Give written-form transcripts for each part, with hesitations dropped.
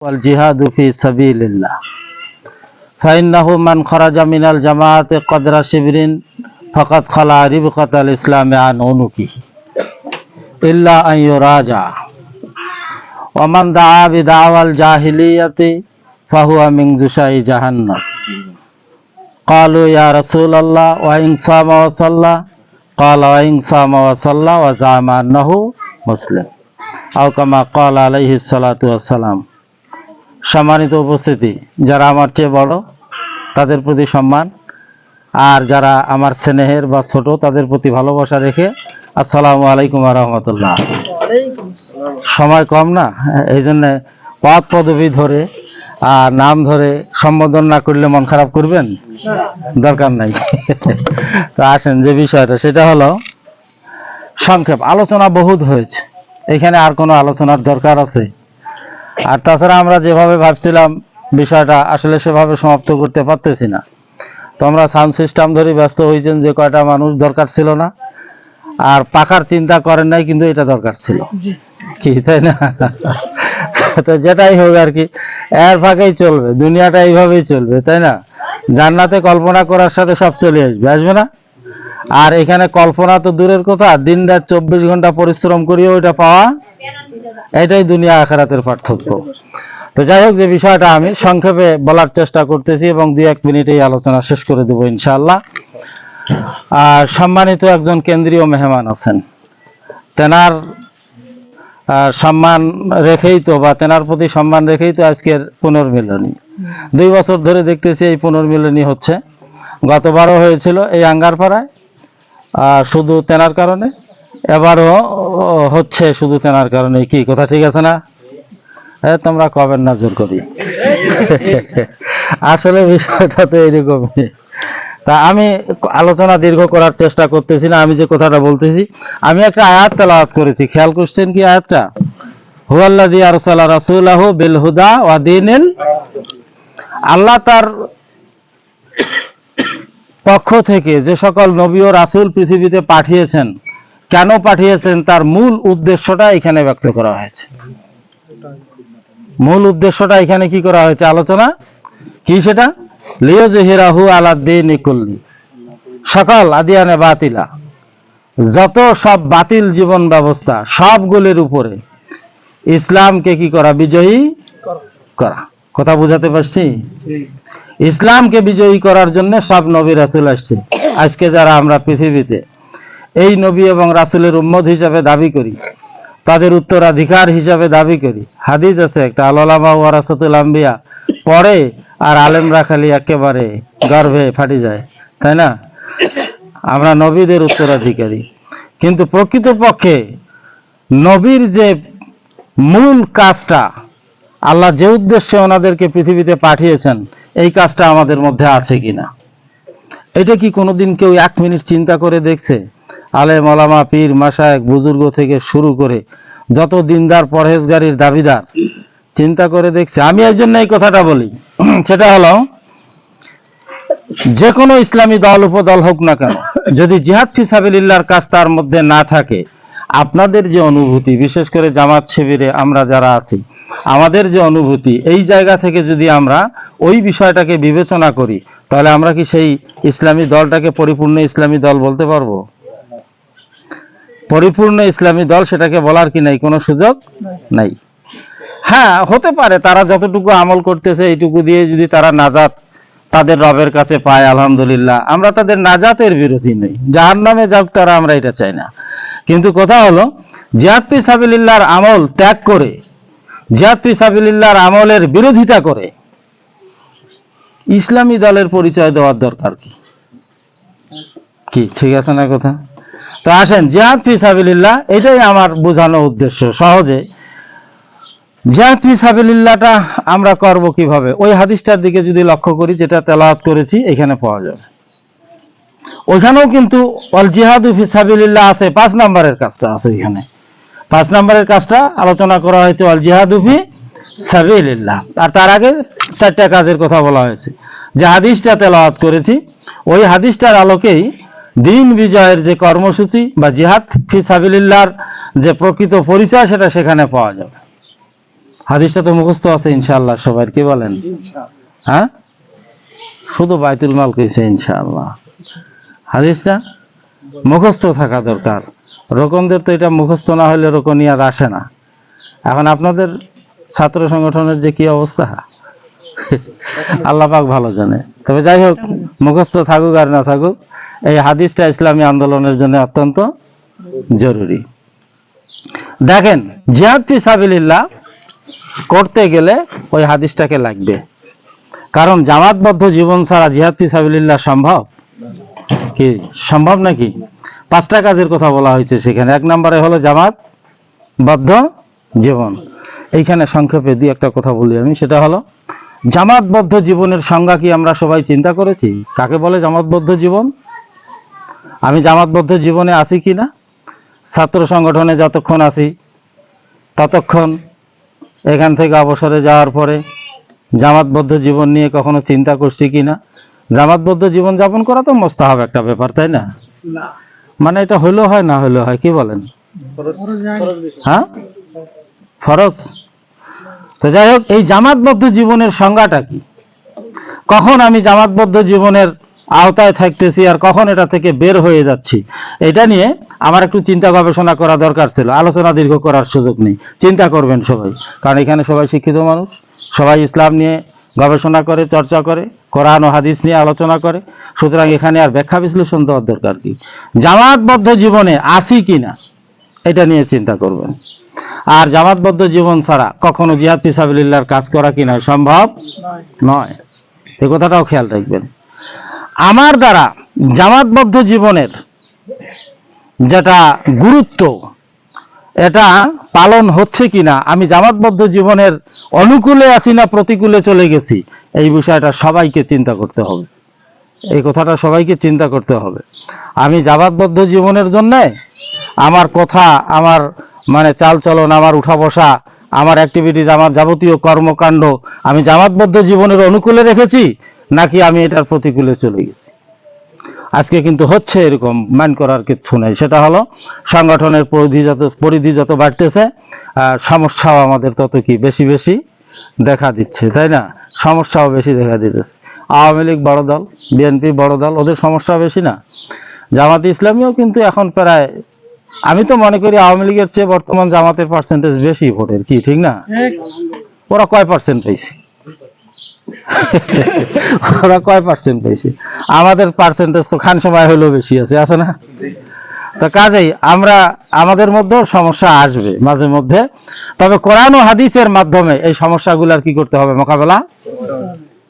والجهاد في سبيل الله فإنه من خرج من الجماعة قدر شبر فقد خلع ربقة الإسلام عن عنقه إلا أن يراجع ومن دعا بدعوى الجاهلية فهو من جشع جهنم قالوا يا رسول الله وإن صام وصلى قال وإن صام وصلى وزعم أنه مسلم أو كما قال عليه الصلاة والسلام। সম্মানিত উপস্থিতি, যারা আমার চেয়ে বড় তাদের প্রতি সম্মান, আর যারা আমার স্নেহের বা ছোট তাদের প্রতি ভালোবাসা রেখে আসসালামু আলাইকুম ওয়া রাহমাতুল্লাহ। সময় কম না, এই জন্য পদ পদবি ধরে আর নাম ধরে সম্বোধন না করলে মন খারাপ করবেন, দরকার নাই। তো আসেন, যে বিষয়টা সেটা হলো সংক্ষেপ। আলোচনা বহুত হয়েছে, এখানে আর কোনো আলোচনার দরকার আছে? আর তাছাড়া আমরা যেভাবে ভাবছিলাম বিষয়টা আসলে সেভাবে সমাপ্ত করতে পারতেছি না। তো আমরা সাউন্ড সিস্টেম ধরে ব্যস্ত হয়েছেন, যে কয়টা মানুষ দরকার ছিল না, আর পাখার চিন্তা করেন নাই, কিন্তু এটা দরকার ছিল কি, তাই না? তো যেটাই হোক আর কি, এর ফাঁকেই চলবে, দুনিয়াটা এইভাবেই চলবে, তাই না? জান্নাতে কল্পনা করার সাথে সব চলে আসবে, আসবে না? আর এখানে কল্পনা তো দূরের কথা, দিন রাত 24 ঘন্টা পরিশ্রম করিও ওইটা পাওয়া, এটাই দুনিয়া আখিরাতের পার্থক্য। তো যাই হোক, যে বিষয়টা আমি সংক্ষেপে বলার চেষ্টা করতেছি এবং 2-1 মিনিটেই আলোচনা শেষ করে দেবো ইনশাআল্লাহ। আর সম্মানিত একজন কেন্দ্রীয় মেহমান আছেন, তেনার সম্মান রেখেই তো, বা তেনার প্রতি সম্মান রেখেই তো আজকের পুনর্মিলনী। 2 বছর ধরে দেখতেছি এই পুনর্মিলনী হচ্ছে। গতবারও হয়েছিল এই আঙ্গারপাড়ায় শুধু তেনার কারণে, এবারও হচ্ছে শুধু তেনার কারণে। কি কথা ঠিক আছে না? তোমরা কবেন না জোর করি। আসলে বিষয়টা তো এইরকমই। তা আমি আলোচনা দীর্ঘ করার চেষ্টা করতেছি না। আমি যে কথাটা বলতেছি, আমি একটা আয়াত তেলাওয়াত করেছি, খেয়াল করছেন কি আয়াতটা? হুয়াল্লাযী আরসালা রাসূলাহু বিল হুদা ওয়া দীনিল, আল্লাহ তার পক্ষ থেকে যে সকল নবী ও রাসূল পৃথিবীতে পাঠিয়েছেন, কেন পাঠিয়েছেন তার মূল উদ্দেশ্যটা এখানে ব্যক্ত করা হয়েছে। মূল উদ্দেশ্যটা এখানে কি করা হয়েছে, আলোচনা কি সেটা? লিইয়ুযহিরাহু আলাদ-দীনি কুল্লি, সকল আদিয়ানে বাতিলা, যত সব বাতিল জীবন ব্যবস্থা সবগুলির উপরে ইসলামকে কি করা, বিজয়ী করা। কথা বুঝাতে পারছি? ইসলামকে বিজয়ী করার জন্য সব নবী রাসূল আসছে। আজকে যারা আমরা পৃথিবীতে এই নবী এবং রাসূলের উম্মত হিসাবে দাবি করি, তাদের উত্তরাধিকার হিসাবে দাবি করি, হাদিস আছে একটা, আল উলামা ওয়ারাসাতুল আম্বিয়া, পড়ে আর আলেমরা খালি একেবারে গর্বে ফাটি যায়, তাই না? আমরা নবীদের উত্তরাধিকারী, কিন্তু প্রকৃতপক্ষে নবীর যে মূল কাজটা, আল্লাহ যে উদ্দেশ্যে ওনাদেরকে পৃথিবীতে পাঠিয়েছেন, এই কাজটা আমাদের মধ্যে আছে কিনা, এটা কি কোনোদিন কেউ 1 মিনিট চিন্তা করে দেখছে? আলেম ওলামা পীর মাশায়েখ বুজুর্গ থেকে শুরু করে যত দিনদার পরহেজগারির দাবিদার চিন্তা করে দেখছে? আমি এই জন্য এই কথাটা বলি, সেটা হলো যে কোনো ইসলামী দল উপদল হোক না কেন, যদি জিহাদ ফি সাবিলিল্লাহর কাজ তার মধ্যে না থাকে, আপনাদের যে অনুভূতি, বিশেষ করে জামাত শিবিরে আমরা যারা আছি, আমাদের যে অনুভূতি, এই জায়গা থেকে যদি আমরা ওই বিষয়টাকে বিবেচনা করি, তাহলে আমরা কি সেই ইসলামী দলটাকে পরিপূর্ণ ইসলামী দল বলতে পারবো? পরিপূর্ণ ইসলামী দল সেটাকে বলার কি নাই, কোনো সুযোগ নাই। হ্যাঁ, হতে পারে তারা যতটুকু আমল করতেছে এইটুকু দিয়ে যদি তারা নাজাত তাদের রবের কাছে পায়, আলহামদুলিল্লাহ, আমরা তাদের নাজাতের বিরোধী নই, জাহান্নামে যাক তারা, আমরা এটা চাই না। কিন্তু কথা হলো, জিহাদ ফি সাবিলিল্লাহর আমল ত্যাগ করে, জিহাদ ফি সাবিলিল্লাহর আমলের বিরোধিতা করে ইসলামী দলের পরিচয় দেওয়ার দরকার কি? কি ঠিক আছে না কথা? তো আসেন, জিহাদ ফি সাবিলিল্লাহ, এটাই আমার বোঝানো উদ্দেশ্য সহজে। জিহাদ ফি সাবিলিল্লাহটা আমরা করব কিভাবে? ওই হাদিসটার দিকে যদি লক্ষ্য করি, যেটা তেলাওয়াত করেছি, এখানে পাওয়া যাবে। ওইখানেও কিন্তু ওয়াল জিহাদু ফি সাবিলিল্লাহ আছে, 5 নম্বরের কাজটা আছে এখানে। 5 নম্বরের কাজটা আলোচনা করা হয়েছে, ওয়াল জিহাদু ফি সাবিলিল্লাহ। আর তার আগে 4টা কাজের কথা বলা হয়েছে। যে হাদিসটা তেলাওয়াত করেছি, ওই হাদিসটার আলোকেই দিন বিজয়ের যে কর্মসূচি বা জিহাদ ফি সাবিলিল্লাহর যে প্রকৃত পরিচয়, সেটা সেখানে পাওয়া যাবে। হাদিসটা তো মুখস্থ আছে ইনশাআল্লাহ সবাই, কি বলেন? হ্যাঁ, শুধু বাইতুল মাল কইছে ইনশাআল্লাহ। হাদিসটা মুখস্থ থাকা দরকার। রোকনদের তো এটা মুখস্থ না হলে রোকনি আর আসে না। এখন আপনাদের ছাত্র সংগঠনের যে কি অবস্থা আল্লাহ পাক ভালো জানে। তবে যাই হোক, মুখস্থ থাকুক আর না থাকুক, এই হাদিসটা ইসলামী আন্দোলনের জন্য অত্যন্ত জরুরি। দেখেন, জিহাদ ফি সাবিলিল্লাহ করতে গেলে ওই হাদিসটাকে লাগবে, কারণ জামাতবদ্ধ জীবন ছাড়া জিহাদ ফি সাবিলিল্লাহ সম্ভব কি? সম্ভব নাকি? 5টা কাজের কথা বলা হয়েছে সেখানে। 1 নম্বরে হলো জামাতবদ্ধ জীবন। এইখানে সংক্ষেপে 2-1টা কথা বলি আমি। সেটা হলো, জামাতবদ্ধ জীবনের সংজ্ঞা কি আমরা সবাই চিন্তা করেছি? কাকে বলে জামাতবদ্ধ জীবন? আমি জামাতবদ্ধ জীবনে আছি কিনা? ছাত্র সংগঠনে যতক্ষণ আছি ততক্ষণ, এখান থেকে অবসরে যাওয়ার পরে জামাতবদ্ধ জীবন নিয়ে কখনো চিন্তা করছি কিনা? জামাতবদ্ধ জীবন যাপন করা তো মোস্তাহাব একটা ব্যাপার, তাই না? মানে এটা হইলেও হয়, না হইলেও হয়, কি বলেন? হ্যাঁ, ফরজ। তো যাই হোক, এই জামাতবদ্ধ জীবনের সংজ্ঞাটা কি? কখন আমি জামাতবদ্ধ জীবনের আওতায় থাকতেছি আর কখন এটা থেকে বের হয়ে যাচ্ছি, এটা নিয়ে আমার একটু চিন্তা গবেষণা করা দরকার ছিল। আলোচনা দীর্ঘ করার সুযোগ নেই, চিন্তা করবেন সবাই, কারণ এখানে সবাই শিক্ষিত মানুষ, সবাই ইসলাম নিয়ে গবেষণা করে, চর্চা করে, কোরআন ও হাদিস নিয়ে আলোচনা করে। সুতরাং এখানে আর ব্যাখ্যা বিশ্লেষণ দেওয়ার দরকার কি? জামাতবদ্ধ জীবনে আসি কিনা এটা নিয়ে চিন্তা করবেন। আর জামাতবদ্ধ জীবন ছাড়া কখনো জিহাদ ফি সাবিলিল্লাহর কাজ করা কিনা সম্ভব নয়, এই কথাটাও খেয়াল রাখবেন। আমার দ্বারা জামাতবদ্ধ জীবনের যেটা গুরুত্ব, এটা পালন হচ্ছে কিনা, আমি জামাতবদ্ধ জীবনের অনুকূলে আছি না প্রতিকূলে চলে গেছি, এই বিষয়টা সবাইকে চিন্তা করতে হবে। এই কথাটা সবাইকে চিন্তা করতে হবে। আমি জামাতবদ্ধ জীবনের জন্য আমার কথা, আমার মানে চালচলন, আমার উঠা বসা, আমার অ্যাক্টিভিটিজ, আমার যাবতীয় কর্মকাণ্ড আমি জামাতবদ্ধ জীবনের অনুকূলে রেখেছি, নাকি আমি এটার প্রতিকূলে চলে গেছি? আজকে কিন্তু হচ্ছে এরকম, মান করার কিছু নেই। সেটা হলো, সংগঠনের পরিধি যত বাড়তেছে, সমস্যাও আমাদের তত কি বেশি বেশি দেখা দিচ্ছে, তাই না? সমস্যাও বেশি দেখা দিতেছে। আওয়ামী লীগ বড় দল, বিএনপি বড় দল, ওদের সমস্যা বেশি না? জামাতে ইসলামীও কিন্তু এখন প্রায়, আমি তো মনে করি আওয়ামী লীগের চেয়ে বর্তমান জামাতের পার্সেন্টেজ বেশি ভোটের, কি ঠিক না? ওরা কয় পার্সেন্ট পাইছে? ওরা কয় পার্সেন্ট পাইছে? আমাদের পার্সেন্টেজ তো খান সময় হলেও বেশি আছে না? তো কাজেই আমরা, আমাদের মধ্যেও সমস্যা আসবে মাঝে মধ্যে, তবে কোরআন ও হাদিসের মাধ্যমে এই সমস্যাগুলোর কি করতে হবে? মোকাবেলা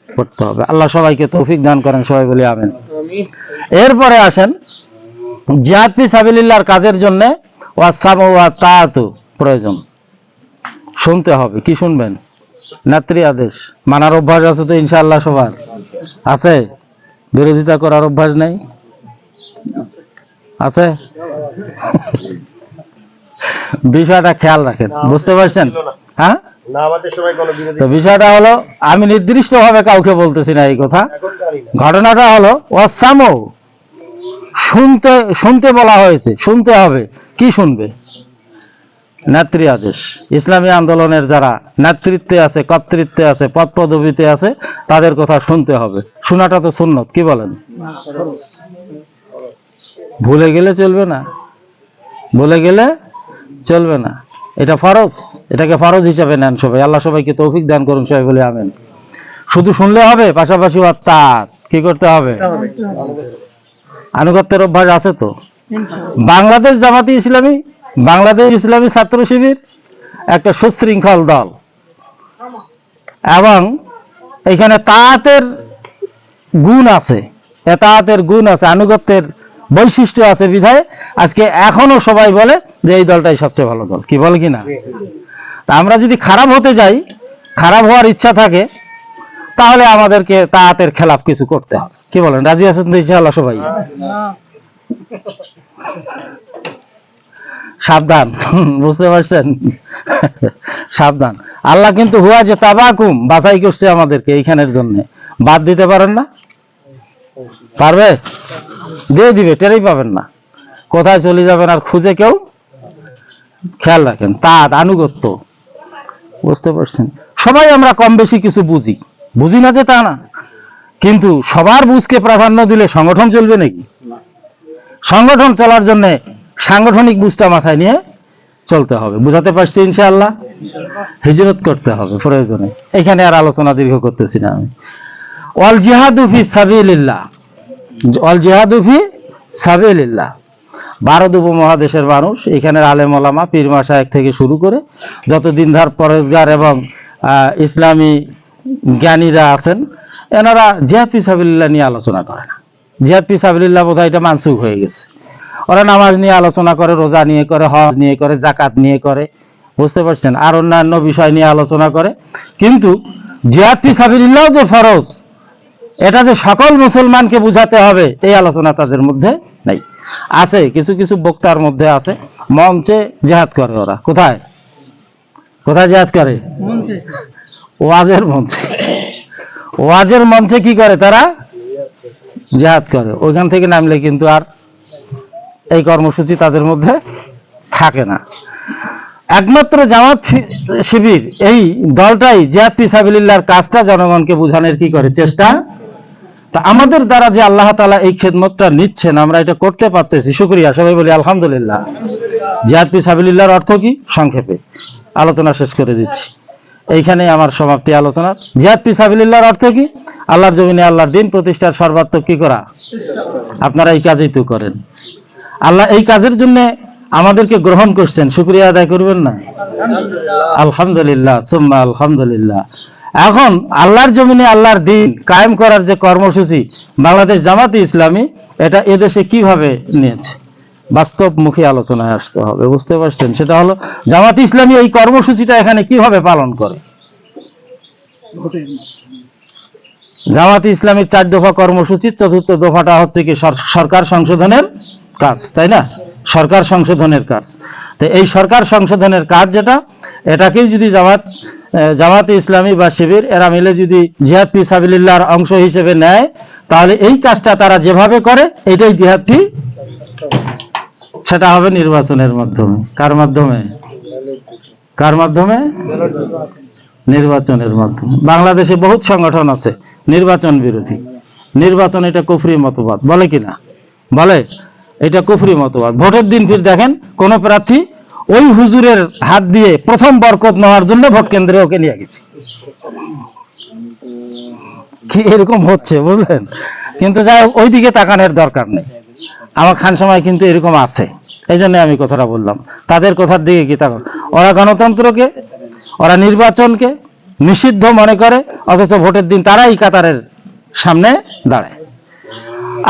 করতে হবে। আল্লাহ সবাইকে তৌফিক দান করেন, সবাই বলি আমিন। এরপরে আসেন, জিহাদ ফি সাবিলিল্লাহর কাজের জন্য ওয়াসামু ওয়া তাআতু প্রয়োজন। শুনতে হবে। কি শুনবেন? নেত্রী আদেশ মানার অভ্যাস আছে তো ইনশাআল্লাহ সবার আছে? বিরোধিতা করার অভ্যাস নেই? আছে? বিষয়টা খেয়াল রাখেন, বুঝতে পারছেন? হ্যাঁ, তো বিষয়টা হলো, আমি নির্দিষ্টভাবে কাউকে বলতেছি না এই কথা। ঘটনাটা হলো, ওয়াসামু, শুনতে বলা হয়েছে, শুনতে হবে। কি শুনবে? নেত্রী আদেশ। ইসলামী আন্দোলনের যারা নেতৃত্বে আছে, কর্তৃত্বে আছে, পদপদবিতে আছে, তাদের কথা শুনতে হবে। শোনাটা তো সুন্নত, কি বলেন? ভুলে গেলে চলবে না, ভুলে গেলে চলবে না, এটা ফরজ। এটাকে ফরজ হিসাবে নেন সবাই। আল্লাহ সবাইকে তৌফিক দান করুন, সবাই বলে আমিন। শুধু শুনলে হবে, পাশাপাশি তার কি করতে হবে? আনুগত্যের অভ্যাস আছে তো? বাংলাদেশ জামাতি ইসলামী, বাংলাদেশ ইসলামী ছাত্র শিবির একটা সুশৃঙ্খল দল, এবং এখানে তাআতের গুণ আছে, এতাআতের গুণ আছে, আনুগত্যের বৈশিষ্ট্য আছে বিধায় আজকে এখনো সবাই বলে যে এই দলটাই সবচেয়ে ভালো দল, কি বলে কিনা? তা আমরা যদি খারাপ হতে যাই, খারাপ হওয়ার ইচ্ছা থাকে, তাহলে আমাদেরকে তাআতের খেলাফ কিছু করতে হবে, কি বলেন? রাজি আছেন তো ইনশাআল্লাহ সবাই? সাবধান, বুঝতে পারছেন? সাবধান। আল্লাহ কিন্তু হুয়া যে তাবাকুম বাছাই করছে আমাদেরকে এইখানের জন্য, বাদ দিতে পারেন না? পারবে? দিয়ে দিবে, টেরেই পাবেন না। কোথায় চলে যাবেন আর খুঁজে কেউ? খেয়াল রাখেন। তার আনুগত্য, বুঝতে পারছেন? সবাই আমরা কম বেশি কিছু বুঝি, বুঝি না যে তা না, কিন্তু সবার বুঝকে প্রাধান্য দিলে সংগঠন চলবে নাকি? সংগঠন চলার জন্য সাংগঠনিক বুঝটা মাথায় নিয়ে চলতে হবে। বুঝাতে পারছি ইনশাআল্লাহ? হিজরত করতে হবে প্রয়োজনে। এখানে আর আলোচনা দীর্ঘ করতেছি না আমি। ওয়াল জিহাদু ফি সাবিলিল্লাহ, ওয়াল জিহাদু ফি সাবিলিল্লাহ। ভারত উপমহাদেশের মানুষ, এখানের আলেম ওলামা পীর মাশায়েখ থেকে শুরু করে যত দিনদার পরেজগার এবং ইসলামী জ্ঞানীরা আছেন, এনারা জিহাদ ফি সাবিলিল্লাহ নিয়ে আলোচনা করে না। জিহাদ ফি সাবিলিল্লাহ বোধহয় এটা মানসুখ হয়ে গেছে। ওরা নামাজ নিয়ে আলোচনা করে, রোজা নিয়ে করে, হজ নিয়ে করে, যাকাত নিয়ে করে, বুঝতে পারছেন, আর অন্যান্য বিষয় নিয়ে আলোচনা করে। কিন্তু জিহাদ ফি সাবিলিল্লাহ যে ফরজ, এটা যে সকল মুসলমানকে বুঝাতে হবে, এই আলোচনা তাদের মধ্যে নেই। আছে কিছু কিছু বক্তার মধ্যে আছে, মঞ্চে জিহাদ করে। ওরা কোথায় কোথায় জিহাদ করে? ওয়াজের মঞ্চে। ওয়াজের মঞ্চে কি করে তারা? জিহাদ করে। ওইখান থেকে নামলে কিন্তু আর এই কর্মসূচি তাদের মধ্যে থাকে না। একমাত্র জামাত শিবির এই দলটাই জিহাদ ফি সাবিলিল্লাহর কাজটা জনগণকে বোঝানোর কি করে চেষ্টা। তা আমাদের দ্বারা যে আল্লাহ তাআলা এই খেদমতটা নিচ্ছেন, আমরা এটা করতে পারতেছি, শুকরিয়া। সবাই বলি আলহামদুলিল্লাহ। জিহাদ ফি সাবিলিল্লাহর অর্থ কি? সংক্ষেপে আলোচনা শেষ করে দিচ্ছি, এইখানে আমার সমাপ্তি আলোচনা। জিহাদ ফি সাবিলিল্লাহর অর্থ কি? আল্লাহর জমিনে আল্লাহর দ্বীন প্রতিষ্ঠার সর্বাত্মক কি করা। আপনারা এই কাজই তো করেন। আল্লাহ এই কাজের জন্য আমাদেরকে গ্রহণ করছেন, শুকরিয়া আদায় করবেন না? আলহামদুলিল্লাহ সুম্মা আলহামদুলিল্লাহ। এখন আল্লাহর জমিনে আল্লাহর দ্বীন কায়েম করার যে কর্মসূচি বাংলাদেশ জামাতে ইসলামী, এটা এদেশে কিভাবে নিয়েছে, বাস্তবমুখী আলোচনায় আসতে হবে, বুঝতে পারছেন? সেটা হলো জামাতে ইসলামী এই কর্মসূচিটা এখানে কিভাবে পালন করে। জামাতে ইসলামীর 4 দফা কর্মসূচির 4র্থ দফাটা হচ্ছে কি সরকার সংশোধনের কাজ, তাই না? সরকার সংশোধনের কাজ। তো এই সরকার সংশোধনের কাজ যেটা, এটাকেই যদি জামাতে ইসলামী বা শিবির এরা মিলে যদি জিহাদ ফি সাবিলিল্লাহর অংশ হিসেবে নেয়, তাহলে এই কাজটা তারা যেভাবে করে এটাই জিহাদ ফি। সেটা হবে নির্বাচনের মাধ্যমে। কার মাধ্যমে? কার মাধ্যমে? নির্বাচনের মাধ্যমে। বাংলাদেশে বহুত সংগঠন আছে নির্বাচন বিরোধী। নির্বাচন এটা কুফরি মতবাদ, বলে কিনা? বলে এটা কুফরি মতবাদ। ভোটের দিন ফির দেখেন কোন প্রার্থী ওই হুজুরের হাত দিয়ে প্রথম বরকত নেওয়ার জন্য ভোট কেন্দ্রে ওকে নিয়ে গেছে। কি এরকম হচ্ছে, বুঝলেন? কিন্তু যাই হোক, ওই দিকে তাকানোর দরকার নেই। আমার খান সময় কিন্তু এরকম আছে, এই জন্য আমি কথাটা বললাম। তাদের কথার দিকে কি তাকান? ওরা গণতন্ত্রকে, ওরা নির্বাচনকে নিষিদ্ধ মনে করে, অথচ ভোটের দিন তারাই কাতারের সামনে দাঁড়ায়।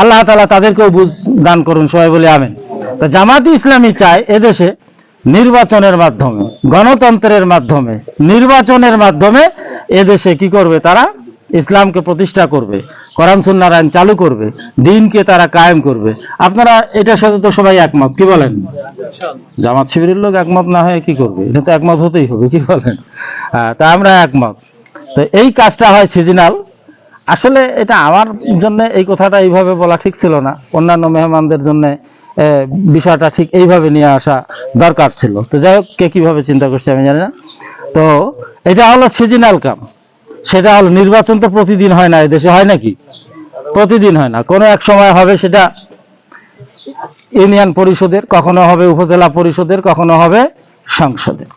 আল্লাহ তাআলা তাদেরকেও বুঝ দান করুন, সবাই বলে আমিন। তো জামাতে ইসলামী চায় এদেশে নির্বাচনের মাধ্যমে, গণতন্ত্রের মাধ্যমে, নির্বাচনের মাধ্যমে এদেশে কি করবে? তারা ইসলামকে প্রতিষ্ঠা করবে, কোরআন সুন্নাহর আইন চালু করবে, দ্বীনকে তারা কায়েম করবে। আপনারা এটার সাথে তো সবাই একমত, কি বলেন? জামাত শিবিরের লোক একমত না হয় কি করবে? এটা তো একমত হতেই হবে, কি বলেন? তা আমরা একমত। তো এই কাজটা হয় সিজনাল। আসলে এটা আমার জন্য এই কথাটা এইভাবে বলা ঠিক ছিল না, অন্যান্য মেহমানদের জন্য বিষয়টা ঠিক এইভাবে নিয়ে আসা দরকার ছিল। তো যাই হোক, কে কিভাবে চিন্তা করছে আমি জানি না। তো এটা হলো সিজনাল কাম। সেটা হলো নির্বাচন তো প্রতিদিন হয় না, এদেশে হয় নাকি? প্রতিদিন হয় না। কোনো এক সময় হবে সেটা ইউনিয়ন পরিষদের, কখনো হবে উপজেলা পরিষদের, কখনো হবে সংসদের,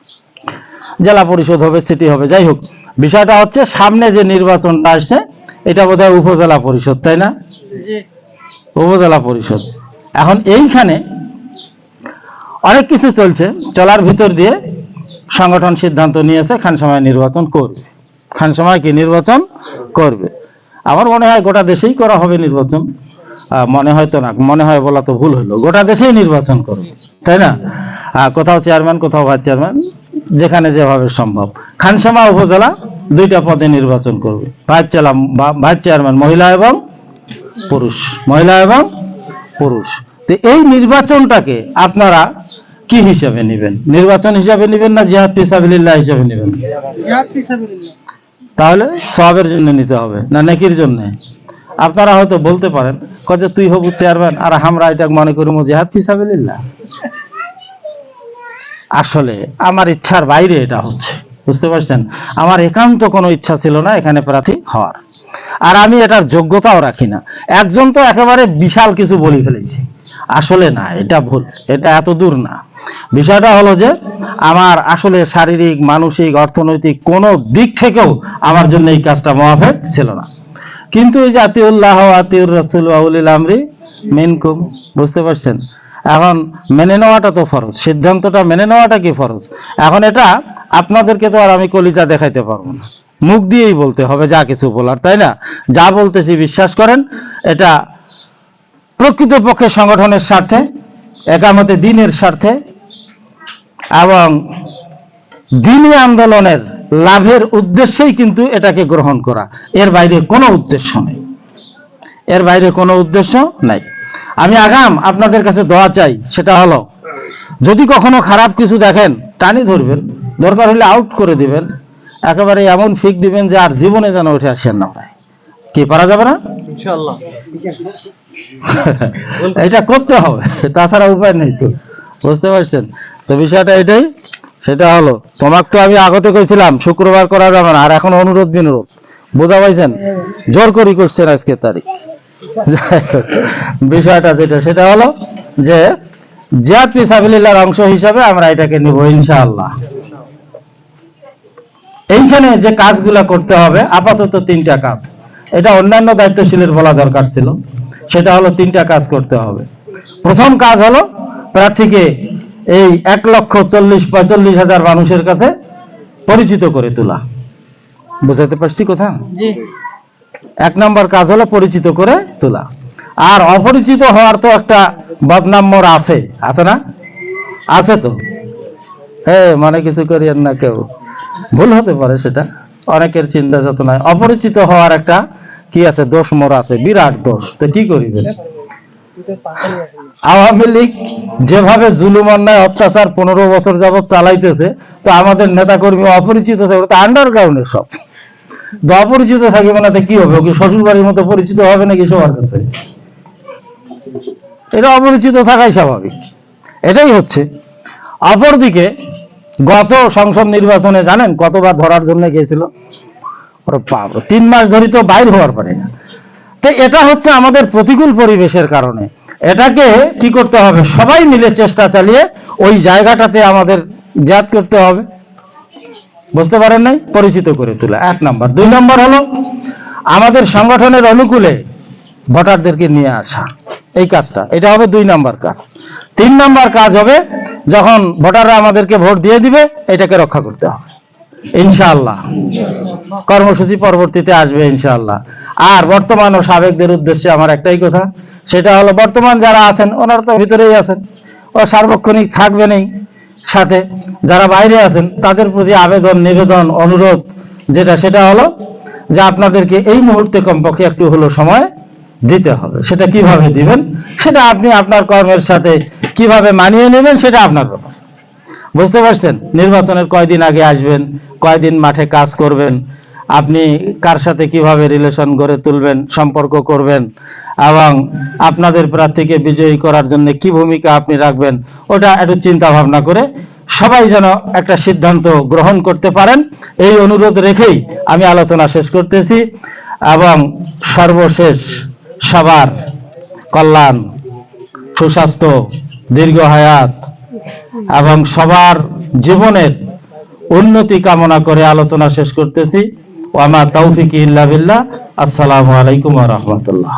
জেলা পরিষদ হবে, সিটি হবে। যাই হোক, বিষয়টা হচ্ছে সামনে যে নির্বাচনটা আসছে এটা বোধহয় উপজেলা পরিষদ, তাই না? উপজেলা পরিষদ। এখন এইখানে অনেক কিছু চলছে, চলার ভিতর দিয়ে সংগঠন সিদ্ধান্ত নিয়েছে খানসামায় নির্বাচন করবে। খানসামায় কি নির্বাচন করবে? আমার মনে হয় গোটা দেশেই করা হবে নির্বাচন। মনে হয় তো না, মনে হয় বলা তো ভুল হলো, গোটা দেশেই নির্বাচন করবে, তাই না? কোথাও চেয়ারম্যান, কোথাও ভাইস চেয়ারম্যান, যেখানে যেভাবে সম্ভব। খানসামা উপজেলা 2টা পদে নির্বাচন করবে, ভাইস চেয়ারম্যান মহিলা এবং পুরুষ, মহিলা এবং পুরুষ। তো এই নির্বাচনটাকে আপনারা কি হিসাবে নেবেন? নির্বাচন হিসাবে নেবেন না জিহাদ ফি সাবিলিল্লাহ হিসাবে নেবেন? তাহলে সওয়াবের জন্য নিতে হবে না নেকির জন্য? আপনারা হয়তো বলতে পারেন, যে তুই হবু চেয়ারম্যান আর আমরা এটা মনে করবো জিহাদ ফি সাবিলিল্লাহ। আসলে আমার ইচ্ছার বাইরে এটা হচ্ছে। বুঝতে পারছেন? আমার একান্ত কোনো ইচ্ছা ছিল না এখানে প্রার্থী হওয়ার, আর আমি এটার যোগ্যতাও রাখি না। একজন তো একেবারে বিশাল কিছু বলে ফেলেছি, আসলে না, এটা ভুল, এটা এত দূর না। বিষয়টা হলো যে আমার আসলে শারীরিক, মানসিক, অর্থনৈতিক কোনো দিক থেকেও আমার জন্য এই কাজটা মুআফিক ছিল না। কিন্তু এই যে আতিউল্লাহ ওয়া আতিউর রাসূল ওয়া উলিল আমরি মিনকুম, বুঝতে পারছেন? এখন মেনে নেওয়াটা তো ফরজ, সিদ্ধান্তটা মেনে নেওয়াটা কি ফরজ। এখন এটা আপনাদেরকে তো আর আমি কলিজা দেখাইতে পারবো না, মুখ দিয়েই বলতে হবে যা কিছু বলার, তাই না? যা বলতেছি বিশ্বাস করেন, এটা প্রকৃতপক্ষে সংগঠনের স্বার্থে, একামতে দ্বীনের স্বার্থে এবং দ্বীনি আন্দোলনের লাভের উদ্দেশ্যেই কিন্তু এটাকে গ্রহণ করা, এর বাইরে কোনো উদ্দেশ্য নেই, এর বাইরে কোনো উদ্দেশ্য নাই। আমি আগাম আপনাদের কাছে দোয়া চাই, সেটা হলো যদি কখনো খারাপ কিছু দেখেন টানি ধরবেন, দরকার হলে আউট করে দিবেন, একেবারে এমন ফিক দিবেন যে আর জীবনে যেন উঠে আসেন না পায়। কি পারা যাবে না? ইনশাআল্লাহ এটা করতে হবে, তাছাড়া উপায় নেই তো, বুঝতে পারছেন? তো বিষয়টা এটাই, সেটা হলো তোমাকে তো আমি আগতে কইছিলাম শুক্রবার করা যাবে না, আর এখন অনুরোধ বিনোরোধ, বোঝা পাইছেন? জোর করি করছেন আজকে তারিখ। বিষয়টা যেটা, সেটা হলো যে জিহাদ ফি সাবিলিল্লাহর অংশ হিসাবে আমরা এটাকে নিব ইনশাআল্লাহ। এইখানে যে কাজগুলা করতে হবে আপাতত 3টা কাজ, এটা অন্যান্য দায়িত্বশীলের বলা দরকার ছিল, সেটা হলো 3টা কাজ করতে হবে। প্রথম কাজ হলো প্রার্থীকে এই 1,40,45,000 মানুষের কাছে পরিচিত করে তোলা। বুঝাতে পারছি কথা? জি। 1 নম্বর কাজ হলো পরিচিত করে তোলা। আর অপরিচিত হওয়ার তো একটা বদনাম মোর আছে, আছে না? আছে তো, হ্যাঁ, মানে কিছু করিয়েন না, কেউ ভুল হতে পারে, সেটা অনেকের চিন্তা চেতনায় অপরিচিত হওয়ার একটা কি আছে, দোষ মোর আছে, বিরাট দোষ। তো কি করিবেন? আওয়ামী লীগ যেভাবে জুলুম, অন্যায়, অত্যাচার 15 বছর যাবৎ চালাইতেছে, তো আমাদের নেতা কর্মী অপরিচিত থাকবে, তো আন্ডারগ্রাউন্ডে সব অপরিচিত থাকবে না, কি হবে? ওকে শ্বশুর বাড়ির মতো পরিচিত হবে নাকি সবার কাছে? এটা অপরিচিত থাকাই স্বাভাবিক, এটাই হচ্ছে। অপরদিকে গত সংসদ নির্বাচনে জানেন কতবার ধরার জন্য গিয়েছিল? 3 মাস ধরে তো বাইর হওয়ার পারে না। তো এটা হচ্ছে আমাদের প্রতিকূল পরিবেশের কারণে। এটাকে কি করতে হবে? সবাই মিলে চেষ্টা চালিয়ে ওই জায়গাটাতে আমাদের জিহাদ করতে হবে। বুঝতে পারেন নাই? পরিচিত করে তোলা 1 নম্বর। 2 নম্বর হলো আমাদের সংগঠনের অনুকূলে ভোটারদেরকে নিয়ে আসা, এই কাজটা, এটা হবে 2 নম্বর কাজ। 3 নম্বর কাজ হবে যখন ভোটাররা আমাদেরকে ভোট দিয়ে দিবে, এটাকে রক্ষা করতে হবে ইনশাআল্লাহ। কর্মসূচি পরবর্তীতে আসবে ইনশাআল্লাহ। আর বর্তমান ও সাবেকদের উদ্দেশ্যে আমার একটাই কথা, সেটা হলো বর্তমান যারা আছেন ওনারা তো ভিতরেই আছেন, ও সার্বক্ষণিক থাকবেনই সাথে। যারা বাইরে আছেন তাদের প্রতি আবেদন, নিবেদন, অনুরোধ যেটা, সেটা হলো যে আপনাদেরকে এই মুহূর্তে কমপক্ষে একটু হলো সময় দিতে হবে। সেটা কিভাবে দিবেন, সেটা আপনি আপনার কর্মের সাথে কিভাবে মানিয়ে নেবেন, সেটা আপনার ব্যাপার। বুঝতে পারছেন? নির্বাচনের কয়দিন আগে আসবেন, কয়দিন মাঠে কাজ করবেন, আপনি কার সাথে কিভাবে রিলেশন গড়ে তুলবেন, সম্পর্ক করবেন, এবং আপনাদের প্রার্থীকে বিজয়ী করার জন্য কি ভূমিকা আপনি রাখবেন, ওটা একটু চিন্তা ভাবনা করে সবাই যেন একটা সিদ্ধান্ত গ্রহণ করতে পারেন, এই অনুরোধ রেখেই আমি আলোচনা শেষ করতেছি। এবং সর্বশেষ সবার কল্যাণ, সুস্বাস্থ্য, দীর্ঘ হায়াত এবং সবার জীবনের উন্নতি কামনা করে আলোচনা শেষ করতেছি। ওয়া মা তাওফিকি ইল্লা বিল্লাহ। আসসালামু আলাইকুম ওয়া রাহমাতুল্লাহ।